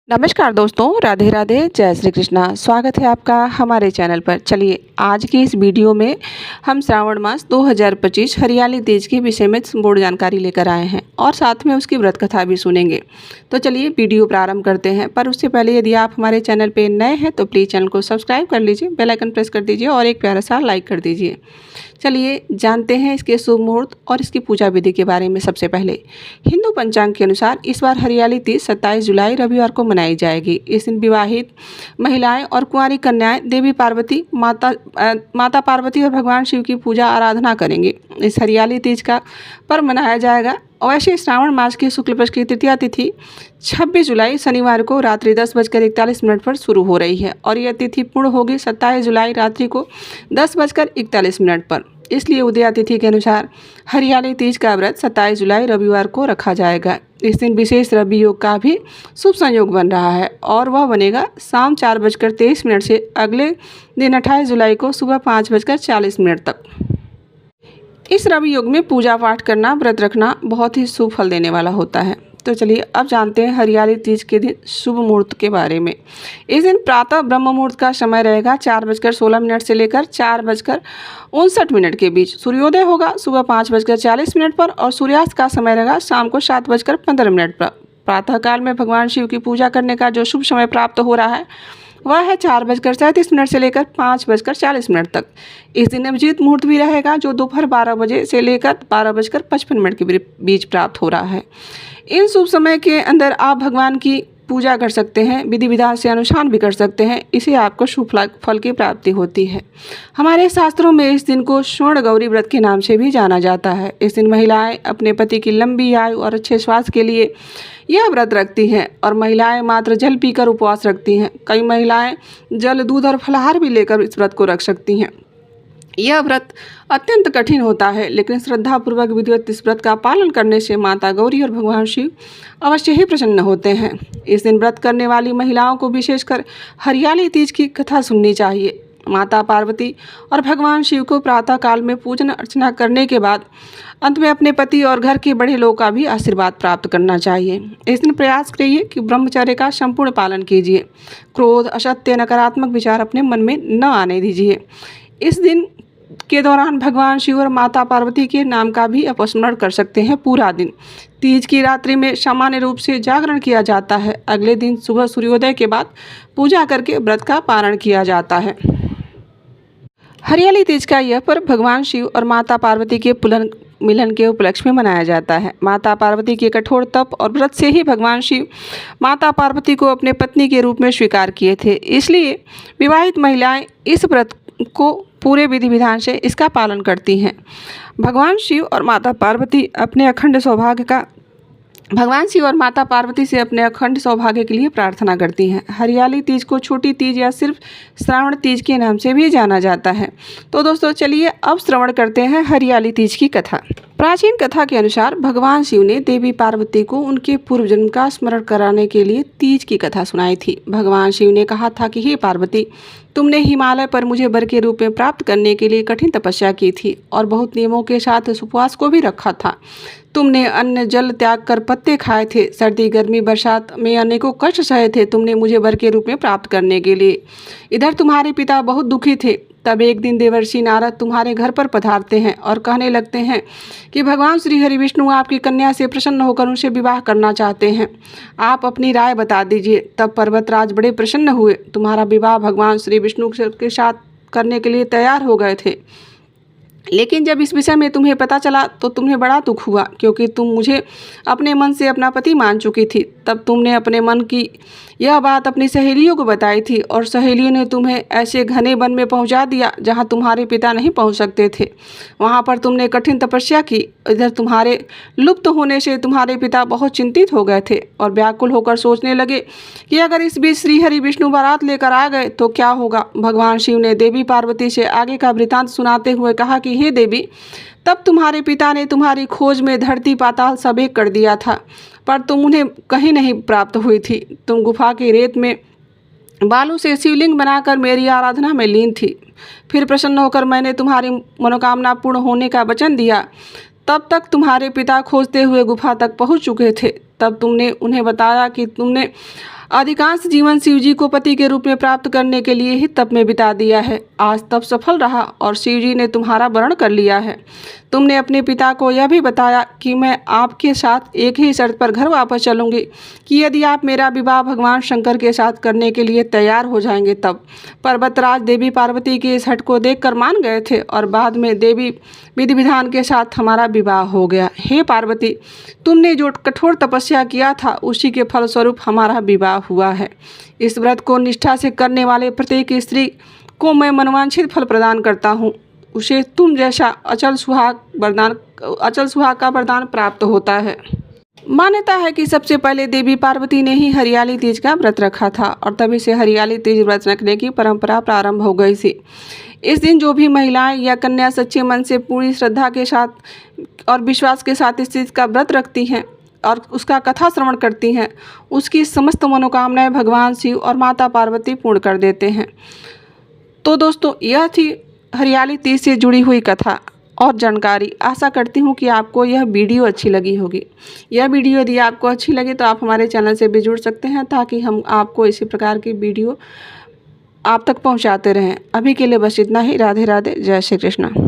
नमस्कार दोस्तों, राधे राधे, जय श्री कृष्णा। स्वागत है आपका हमारे चैनल पर। चलिए आज की इस वीडियो में हम श्रावण मास 2025 हरियाली तीज के विषय में संपूर्ण जानकारी लेकर आए हैं और साथ में उसकी व्रत कथा भी सुनेंगे। तो चलिए वीडियो प्रारंभ करते हैं। पर उससे पहले यदि आप हमारे चैनल पर नए हैं तो प्लीज़ चैनल को सब्सक्राइब कर लीजिए, बेल आइकन प्रेस कर दीजिए और एक प्यारा सा लाइक कर दीजिए। चलिए जानते हैं इसके शुभ मुहूर्त और इसकी पूजा विधि के बारे में। सबसे पहले हिंदू पंचांग के अनुसार इस बार हरियाली तीज 27 जुलाई रविवार को मनाई जाएगी। इस दिन विवाहित महिलाएं और कुंवारी कन्याएं देवी पार्वती, माता पार्वती और भगवान शिव की पूजा आराधना करेंगे। इस हरियाली तीज का पर्व मनाया जाएगा। वैसे श्रावण मास की शुक्ल पक्ष की तृतीया तिथि 26 जुलाई शनिवार को रात्रि 10:41 पर शुरू हो रही है और यह तिथि पूर्ण होगी 27 जुलाई रात्रि को 10:41 पर। इसलिए उदया तिथि के अनुसार हरियाली तीज का व्रत 27 जुलाई रविवार को रखा जाएगा। इस दिन विशेष रवि योग का भी शुभ संयोग बन रहा है और वह बनेगा शाम 4:23 से अगले दिन 28 जुलाई को सुबह 5:40 तक। इस रवि योग में पूजा पाठ करना, व्रत रखना बहुत ही शुभ फल देने वाला होता है। तो चलिए अब जानते हैं हरियाली तीज के दिन शुभ मुहूर्त के बारे में। इस दिन प्रातः ब्रह्म मुहूर्त का समय रहेगा 4:16 से लेकर 4:59 के बीच। सूर्योदय होगा सुबह 5:40 पर और सूर्यास्त का समय रहेगा शाम को 7:15 पर। प्रातःकाल में भगवान शिव की पूजा करने का जो शुभ समय प्राप्त हो रहा है वह है 4:37 से लेकर 5:40 तक। इस दिन अभिजीत मुहूर्त भी रहेगा जो दोपहर 12 बजे से लेकर 12:55 के बीच प्राप्त हो रहा है। इन शुभ समय के अंदर आप भगवान की पूजा कर सकते हैं, विधि विधान से अनुष्ठान भी कर सकते हैं। इसे आपको शुभ फल की प्राप्ति होती है। हमारे शास्त्रों में इस दिन को स्वर्ण गौरी व्रत के नाम से भी जाना जाता है। इस दिन महिलाएं अपने पति की लंबी आयु और अच्छे स्वास्थ्य के लिए यह व्रत रखती हैं और महिलाएं मात्र जल पीकर उपवास रखती हैं। कई महिलाएं जल, दूध और फलाहार भी लेकर इस व्रत को रख सकती हैं। यह व्रत अत्यंत कठिन होता है, लेकिन श्रद्धापूर्वक विधिवत इस व्रत का पालन करने से माता गौरी और भगवान शिव अवश्य ही प्रसन्न होते हैं। इस दिन व्रत करने वाली महिलाओं को विशेषकर हरियाली तीज की कथा सुननी चाहिए। माता पार्वती और भगवान शिव को प्रातः काल में पूजन अर्चना करने के बाद अंत में अपने पति और घर के बड़े लोगों का भी आशीर्वाद प्राप्त करना चाहिए। इस दिन प्रयास करिए कि ब्रह्मचर्य का संपूर्ण पालन कीजिए। क्रोध, असत्य, नकारात्मक विचार अपने मन में न आने दीजिए। इस दिन के दौरान भगवान शिव और माता पार्वती के नाम का भी अपस्मरण कर सकते हैं पूरा दिन। तीज की रात्रि में सामान्य रूप से जागरण किया जाता है। अगले दिन सुबह सूर्योदय के बाद पूजा करके व्रत का पारण किया जाता है। हरियाली तीज का यह पर्व भगवान शिव और माता पार्वती के मिलन के उपलक्ष्य में मनाया जाता है। माता पार्वती के कठोर तप और व्रत से ही भगवान शिव माता पार्वती को अपने पत्नी के रूप में स्वीकार किए थे। इसलिए विवाहित महिलाएं इस व्रत को पूरे विधि विधान से इसका पालन करती हैं। भगवान शिव और माता पार्वती से अपने अखंड सौभाग्य के लिए प्रार्थना करती हैं। हरियाली तीज को छोटी तीज या सिर्फ श्रावण तीज के नाम से भी जाना जाता है। तो दोस्तों चलिए अब श्रवण करते हैं हरियाली तीज की कथा। प्राचीन कथा के अनुसार भगवान शिव ने देवी पार्वती को उनके पूर्व जन्म का स्मरण कराने के लिए तीज की कथा सुनाई थी। भगवान शिव ने कहा था कि हे पार्वती, तुमने हिमालय पर मुझे वर के रूप में प्राप्त करने के लिए कठिन तपस्या की थी और बहुत नियमों के साथ उपवास को भी रखा था। तुमने अन्न जल त्याग कर पत्ते खाए थे, सर्दी गर्मी बरसात में अनेकों कष्ट सहे थे तुमने मुझे वर के रूप में प्राप्त करने के लिए। इधर तुम्हारे पिता बहुत दुखी थे। तब एक दिन देवर्षि नारद तुम्हारे घर पर पधारते हैं और कहने लगते हैं कि भगवान श्री हरि विष्णु आपकी कन्या से प्रसन्न होकर उनसे विवाह करना चाहते हैं। आप अपनी राय बता दीजिए। तब पर्वतराज बड़े प्रसन्न हुए। तुम्हारा विवाह भगवान श्री विष्णु के साथ करने के लिए तैयार हो गए थे। लेकिन जब इस विषय में तुम्हें पता चला तो तुम्हें बड़ा दुख हुआ, क्योंकि तुम मुझे अपने मन से अपना पति मान चुकी थी। तब तुमने अपने मन की यह बात अपनी सहेलियों को बताई थी और सहेलियों ने तुम्हें ऐसे घने वन में पहुंचा दिया जहां तुम्हारे पिता नहीं पहुंच सकते थे। वहां पर तुमने कठिन तपस्या की। इधर तुम्हारे लुप्त होने से तुम्हारे पिता बहुत चिंतित हो गए थे और व्याकुल होकर सोचने लगे कि अगर इस बीच श्री हरि विष्णु बारात लेकर आ गए तो क्या होगा। भगवान शिव ने देवी पार्वती से आगे का वृतांत सुनाते हुए कहा कि हे देवी, तब तुम्हारे पिता ने तुम्हारी खोज में धरती पाताल सब एक कर दिया था, पर तुम उन्हें कहीं नहीं प्राप्त हुई थी। तुम गुफा की रेत में बालू से शिवलिंग बनाकर मेरी आराधना में लीन थी। फिर प्रसन्न होकर मैंने तुम्हारी मनोकामना पूर्ण होने का वचन दिया। तब तक तुम्हारे पिता खोजते हुए गुफा तक पहुंच चुके थे। तब तुमने उन्हें बताया कि तुमने अधिकांश जीवन शिव जी को पति के रूप में प्राप्त करने के लिए ही तप में बिता दिया है। आज तप सफल रहा और शिव जी ने तुम्हारा वरण कर लिया है। तुमने अपने पिता को यह भी बताया कि मैं आपके साथ एक ही शर्त पर घर वापस चलूंगी कि यदि आप मेरा विवाह भगवान शंकर के साथ करने के लिए तैयार हो जाएंगे तब। पर्वतराज देवी पार्वती की इस हट को देखकर मान गए थे और बाद में देवी विधि विधान के साथ हमारा विवाह हो गया। हे पार्वती, तुमने जो कठोर तपस्या किया था उसी के फलस्वरूप हमारा विवाह हुआ है। इस व्रत को निष्ठा से करने वाले प्रत्येक स्त्री को मैं मनोवांछित फल प्रदान करता हूँ। उसे तुम जैसा अचल सुहाग का वरदान प्राप्त होता है। मान्यता है कि सबसे पहले देवी पार्वती ने ही हरियाली तीज का व्रत रखा था और तभी से हरियाली तीज व्रत रखने की परंपरा प्रारंभ हो गई थी। इस दिन जो भी महिलाएं या कन्या सच्चे मन से पूरी श्रद्धा के साथ और विश्वास के साथ इस चीज़ का व्रत रखती हैं और उसका कथा श्रवण करती हैं, उसकी समस्त मनोकामनाएं भगवान शिव और माता पार्वती पूर्ण कर देते हैं। तो दोस्तों, यह थी हरियाली तीज से जुड़ी हुई कथा और जानकारी। आशा करती हूँ कि आपको यह वीडियो अच्छी लगी होगी। यह वीडियो यदि आपको अच्छी लगे तो आप हमारे चैनल से भी जुड़ सकते हैं ताकि हम आपको इसी प्रकार की वीडियो आप तक पहुँचाते रहें। अभी के लिए बस इतना ही। राधे राधे, जय श्री कृष्ण।